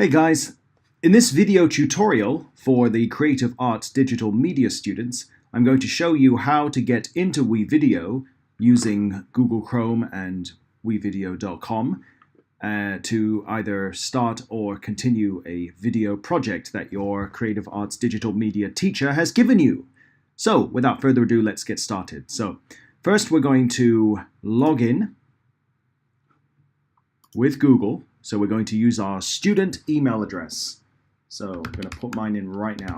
Hey guys, in this video tutorial for the Creative Arts Digital Media students, I'm going to show you how to get into WeVideo using Google Chrome and WeVideo.com to either start or continue a video project that your Creative Arts Digital Media teacher has given you. So without further ado, let's get started. So first we're going to log in with Google. So we're going to use our student email address. So I'm going to put mine in right now.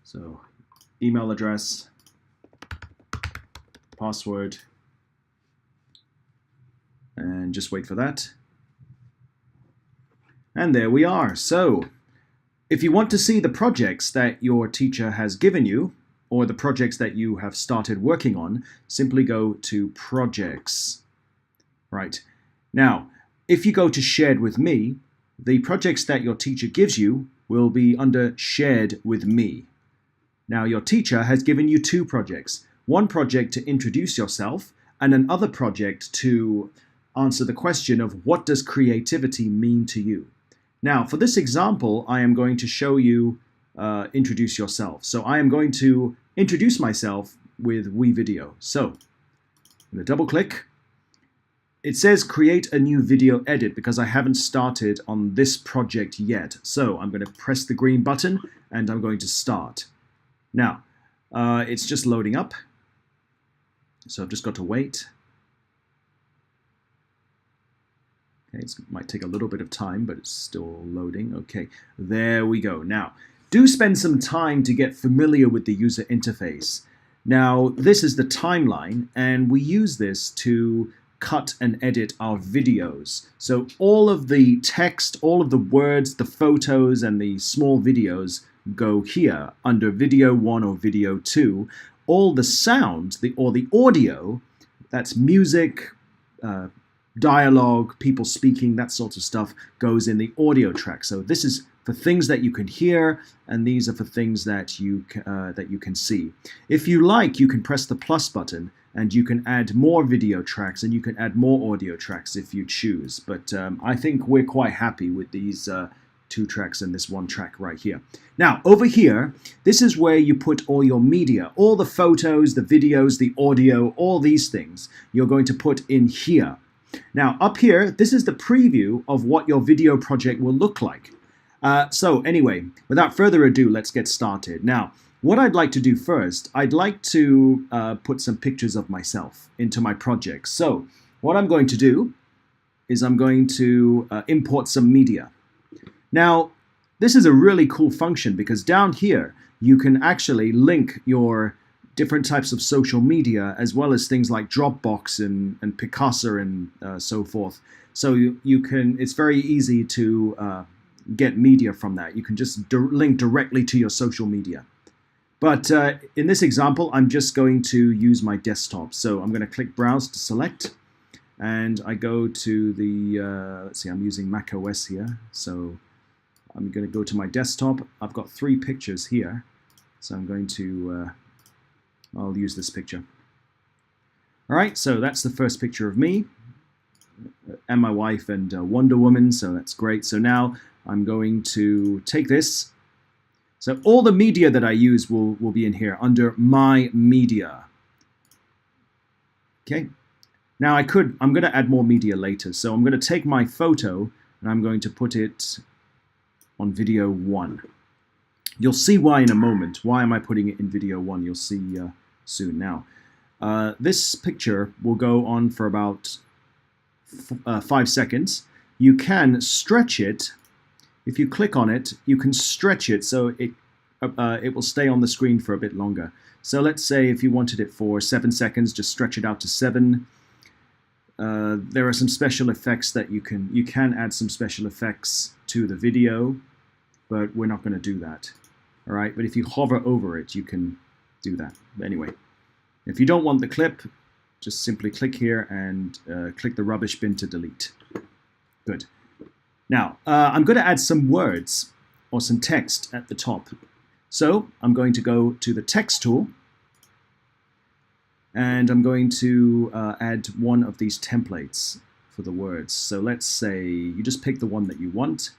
So email address, password, and just wait for that. And there we are. So if you want to see the projects that your teacher has given you, or the projects that you have started working on, simply go to Projects. Right. Now, if you go to Shared with Me, the projects that your teacher gives you will be under Shared with Me. Now, your teacher has given you two projects. One project to introduce yourself and another project to answer the question of what does creativity mean to you? Now, for this example, I am going to show you introduce yourself. So I am going to introduce myself with WeVideo. So I'm going to double click. It says create a new video edit because I haven't started on this project yet. So I'm going to press the green button and I'm going to start. Now, it's just loading up. So I've just got to wait. Okay, it might take a little bit of time, but it's still loading. Okay, there we go. Now, do spend some time to get familiar with the user interface. Now, this is the timeline, and we use this to cut and edit our videos. So all of the text, all of the words, the photos, and the small videos go here under Video 1 or Video 2. All the sound, or the audio, that's music, dialogue, people speaking, that sort of stuff, goes in the audio track. So this is for things that you can hear, and these are for things that you can see. If you like, you can press the plus button, and you can add more video tracks, and you can add more audio tracks if you choose. But I think we're quite happy with these two tracks and this one track right here. Now, over here, this is where you put all your media, all the photos, the videos, the audio, all these things you're going to put in here. Now, up here, this is the preview of what your video project will look like. So anyway, without further ado, let's get started. Now, what I'd like to do first, I'd like to put some pictures of myself into my project. So what I'm going to do is I'm going to import some media. Now, this is a really cool function because down here, you can actually link your different types of social media as well as things like Dropbox and Picasa and so forth. So you can, it's very easy to get media from that. You can just link directly to your social media. But in this example, I'm just going to use my desktop. So I'm going to click Browse to select, and I go to the, let's see, I'm using Mac OS here. So I'm going to go to my desktop. I've got 3 pictures here. So I'm going to, I'll use this picture. All right, so that's the first picture of me and my wife and Wonder Woman. So that's great. So now I'm going to take this. So all the media that I use will be in here under My Media. Okay. Now I'm going to add more media later. So I'm going to take my photo and I'm going to put it on Video 1. You'll see why in a moment. Why am I putting it in Video 1? You'll see soon. Now, this picture will go on for about 5 seconds. You can stretch it. If you click on it, you can stretch it so it will stay on the screen for a bit longer. So let's say if you wanted it for 7 seconds, just stretch it out to 7. There are some special effects that you can add some special effects to the video, but we're not going to do that. All right, but if you hover over it, you can do that. Anyway, if you don't want the clip, just simply click here and click the rubbish bin to delete. Good. Now, I'm going to add some words or some text at the top. So I'm going to go to the text tool and I'm going to add one of these templates. for the words. So let's say you just pick the one that you want.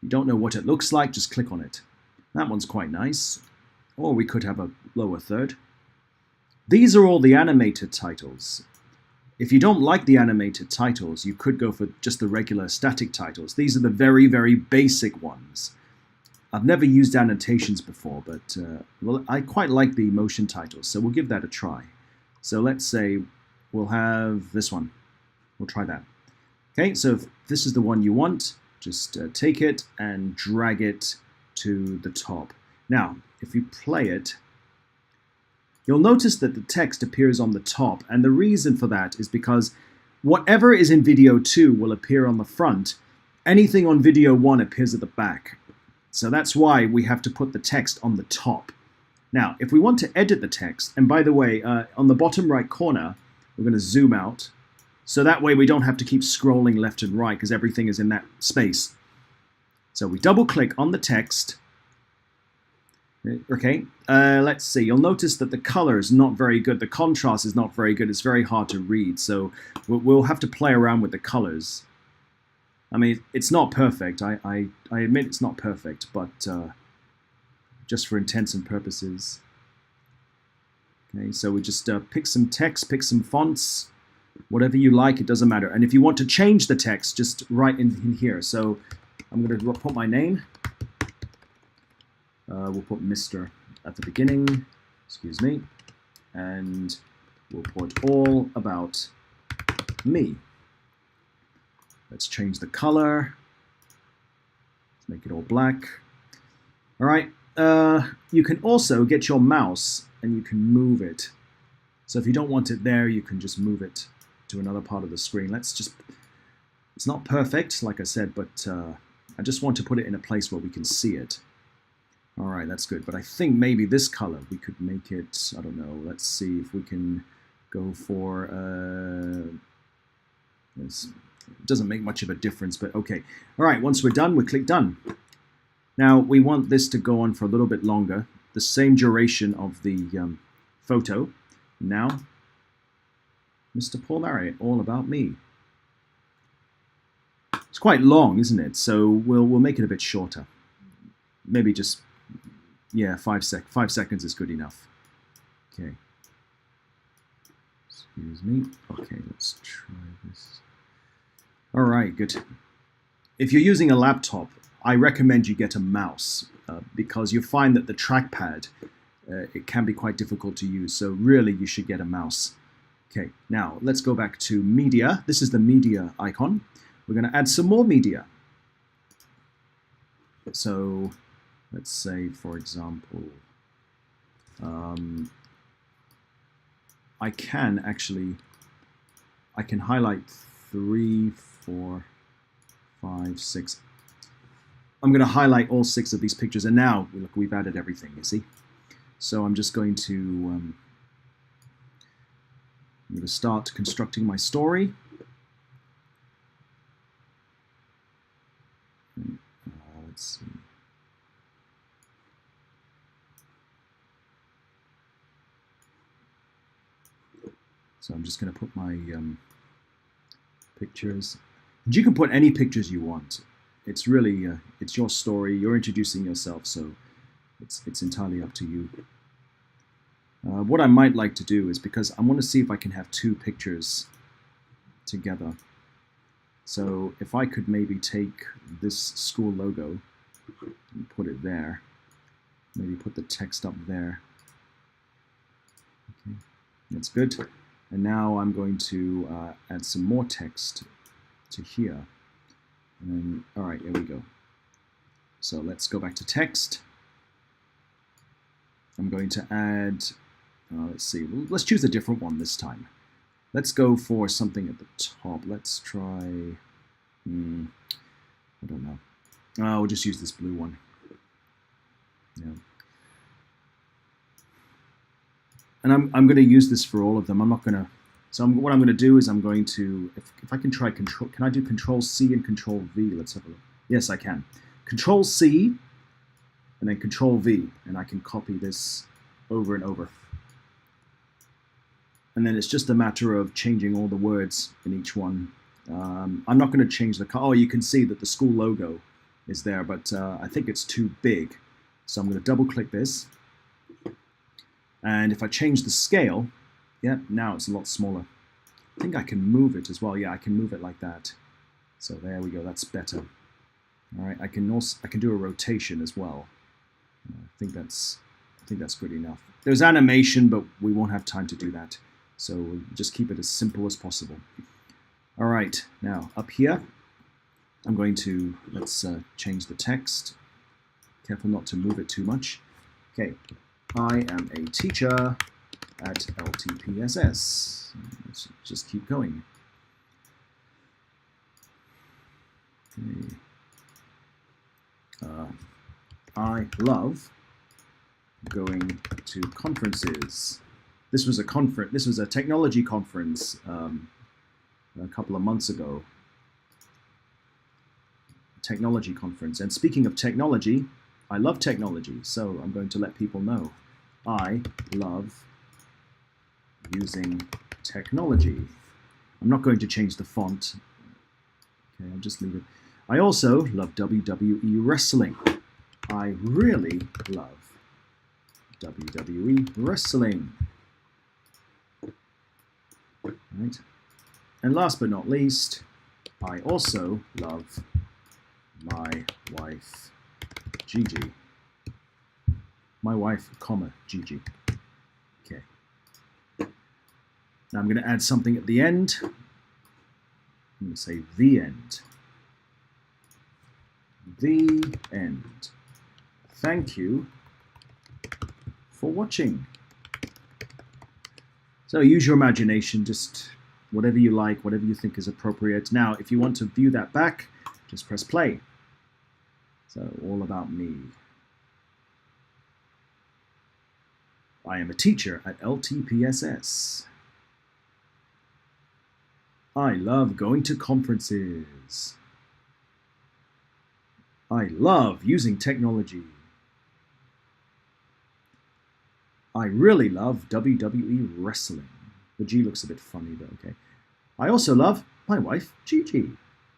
You don't know what it looks like, just click on it. That one's quite nice. Or we could have a lower third. These are all the animated titles. If you don't like the animated titles, you could go for just the regular static titles. These are the very, very basic ones. I've never used annotations before, but well, I quite like the motion titles, so we'll give that a try. So let's say we'll have this one. We'll try that. Okay, so if this is the one you want, just take it and drag it to the top. Now, if you play it, you'll notice that the text appears on the top, and the reason for that is because whatever is in video 2 will appear on the front. Anything on video 1 appears at the back. So that's why we have to put the text on the top. Now, if we want to edit the text, and by the way, on the bottom right corner, we're going to zoom out, so that way we don't have to keep scrolling left and right because everything is in that space. So we double click on the text. Okay, let's see. You'll notice that the color is not very good. The contrast is not very good. It's very hard to read. So we'll have to play around with the colors. I mean, it's not perfect. I admit it's not perfect, but just for intents and purposes. Okay, so we just pick some text, pick some fonts, whatever you like. It doesn't matter. And if you want to change the text, just write in here. So I'm going to put my name. We'll put Mr. at the beginning, excuse me, and we'll put all about me. Let's change the color. Let's make it all black. All right, you can also get your mouse and you can move it. So if you don't want it there, you can just move it to another part of the screen. It's not perfect, like I said, but I just want to put it in a place where we can see it. All right, that's good. But I think maybe this color, we could make it, I don't know, let's see if we can go for, it doesn't make much of a difference, but okay. All right, once we're done, we click done. Now, we want this to go on for a little bit longer, the same duration of the photo. Now, Mr. Paul Marriott, all about me. It's quite long, isn't it? So we'll make it a bit shorter. Maybe just, yeah, 5 seconds is good enough. Okay. Excuse me. Okay, let's try this. All right, good. If you're using a laptop, I recommend you get a mouse because you find that the trackpad, it can be quite difficult to use. So really, you should get a mouse. Okay, now let's go back to media. This is the media icon. We're going to add some more media. So let's say, for example, I can highlight 3, 4, 5, 6. I'm going to highlight all 6 of these pictures, and now look, we've added everything, you see? So I'm just going to start constructing my story. Let's see. So I'm just going to put my pictures. And you can put any pictures you want. It's really, it's your story. You're introducing yourself, so it's entirely up to you. What I might like to do is, because I want to see if I can have 2 pictures together. So if I could maybe take this school logo and put it there, maybe put the text up there. Okay, that's good. And now I'm going to add some more text to here. And then, all right, here we go. So let's go back to text. I'm going to add, let's see, let's choose a different one this time. Let's go for something at the top. Let's try, I don't know. We'll just use this blue one. Yeah. And I'm going to use this for all of them. I'm not going to, so what I'm going to do is I'm going to, if I can try control, can I do Control C and Control V? Let's have a look. Yes, I can. Control C and then Control V, and I can copy this over and over. And then it's just a matter of changing all the words in each one I'm not going to change the color. Oh, you can see that the school logo is there, but I think it's too big. So I'm going to double click this. And if I change the scale, yeah, now it's a lot smaller. I think I can move it as well. Yeah, I can move it like that. So there we go. That's better. All right, I can do a rotation as well. I think that's good enough. There's animation, but we won't have time to do that. So we'll just keep it as simple as possible. All right, now up here, I'm going to, let's change the text. Careful not to move it too much. Okay, I am a teacher at LTPSS. Let's just keep going. Okay. I love going to conferences. This was a conference. This was a technology conference a couple of months ago. Technology conference. And speaking of technology, I love technology, so I'm going to let people know. I love using technology. I'm not going to change the font. Okay, I'll just leave it. I also love WWE wrestling. I really love WWE wrestling. Right. And last but not least, I also love my wife, Gigi. My wife, comma, Gigi. Okay. Now I'm going to add something at the end. I'm going to say the end. The end. Thank you for watching. So use your imagination, just whatever you like, whatever you think is appropriate. Now, if you want to view that back, just press play. So, all about me. I am a teacher at LTPSS. I love going to conferences. I love using technology. I really love WWE wrestling. The G looks a bit funny, but okay. I also love my wife, Gigi,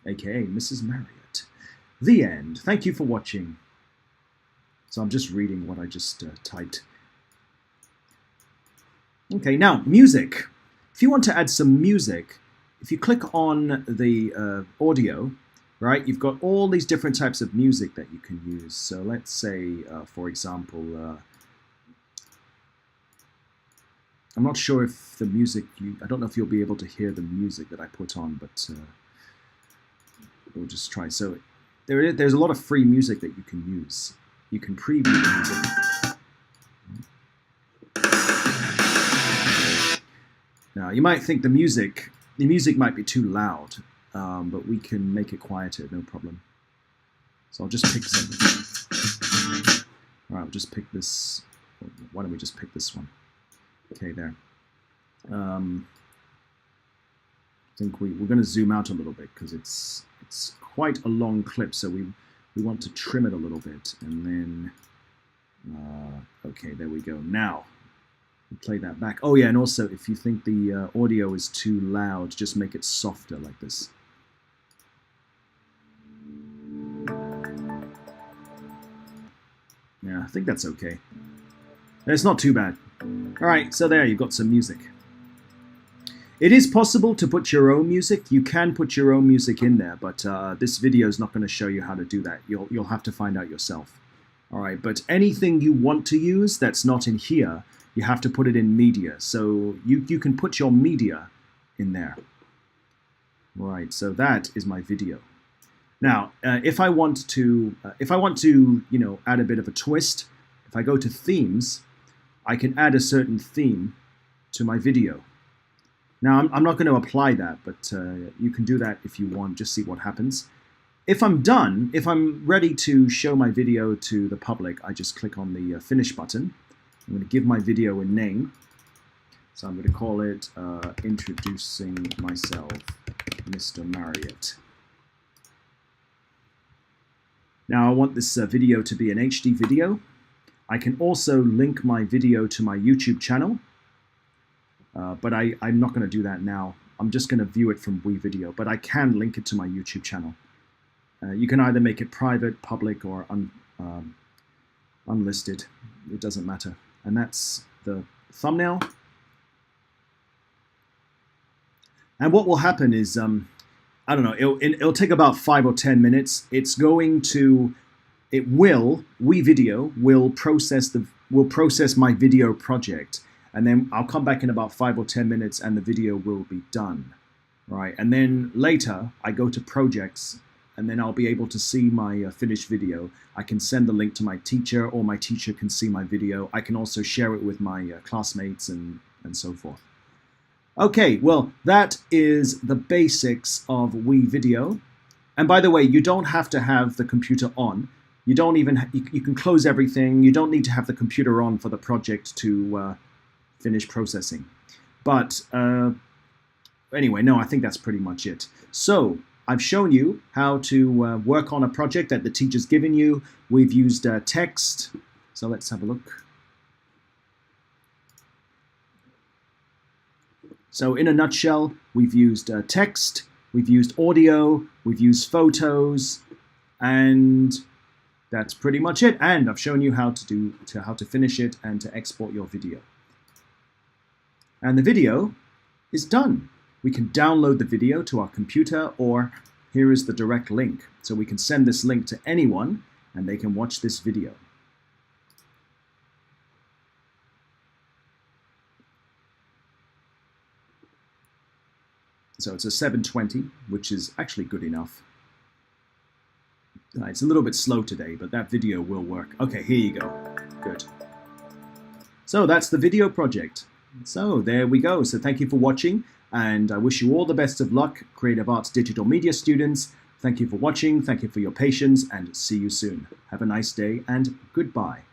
aka Mrs. Marriott. The end. Thank you for watching. So I'm just reading what I just typed. Okay, now music. If you want to add some music, if you click on the audio, right, you've got all these different types of music that you can use. So let's say, for example, I'm not sure if the music, I don't know if you'll be able to hear the music that I put on, but we'll just try. So there's a lot of free music that you can use. You can preview the music. Now, you might think the music might be too loud, but we can make it quieter, no problem. So I'll just pick something. All right, I'll just pick this. Why don't we just pick this one? Okay, there. I think we're going to zoom out a little bit because it's quite a long clip, so we want to trim it a little bit, and then okay, there we go. Now we play that back. Oh yeah, and also if you think the audio is too loud, just make it softer like this. Yeah, I think that's okay. It's not too bad. Alright, so there, you've got some music. It is possible to put your own music. You can put your own music in there, but this video is not going to show you how to do that. You'll have to find out yourself. Alright, but anything you want to use that's not in here, you have to put it in media. So you can put your media in there. Right, so that is my video. Now, if I want to, you know, add a bit of a twist, if I go to themes, I can add a certain theme to my video. Now, I'm not going to apply that, but you can do that if you want, just see what happens. If I'm done, if I'm ready to show my video to the public, I just click on the finish button. I'm going to give my video a name. So I'm going to call it Introducing Myself, Mr. Marriott. Now, I want this video to be an HD video. I can also link my video to my YouTube channel, but I'm not going to do that now. I'm just going to view it from WeVideo, but I can link it to my YouTube channel. You can either make it private, public, or unlisted. It doesn't matter. And that's the thumbnail. And what will happen is, I don't know, it'll take about 5 or 10 minutes. WeVideo will process my video project, and then I'll come back in about 5 or 10 minutes and the video will be done, right? And then later I go to projects, and then I'll be able to see my finished video. I can send the link to my teacher, or my teacher can see my video. I can also share it with my classmates and so forth. Okay, well, that is the basics of WeVideo. And by the way, you don't have to have the computer on. You don't even, you can close everything. You don't need to have the computer on for the project to finish processing. But anyway, no, I think that's pretty much it. So I've shown you how to work on a project that the teacher's given you. We've used text. So let's have a look. So in a nutshell, we've used text, we've used audio, we've used photos, and that's pretty much it. And I've shown you how to finish it and to export your video. And the video is done. We can download the video to our computer, or here is the direct link. So we can send this link to anyone and they can watch this video. So it's a 720, which is actually good enough. It's a little bit slow today, but that video will work. Okay, here you go. Good. So that's the video project. So there we go. So thank you for watching, and I wish you all the best of luck, Creative Arts Digital Media students. Thank you for watching, thank you for your patience, and see you soon. Have a nice day, and goodbye.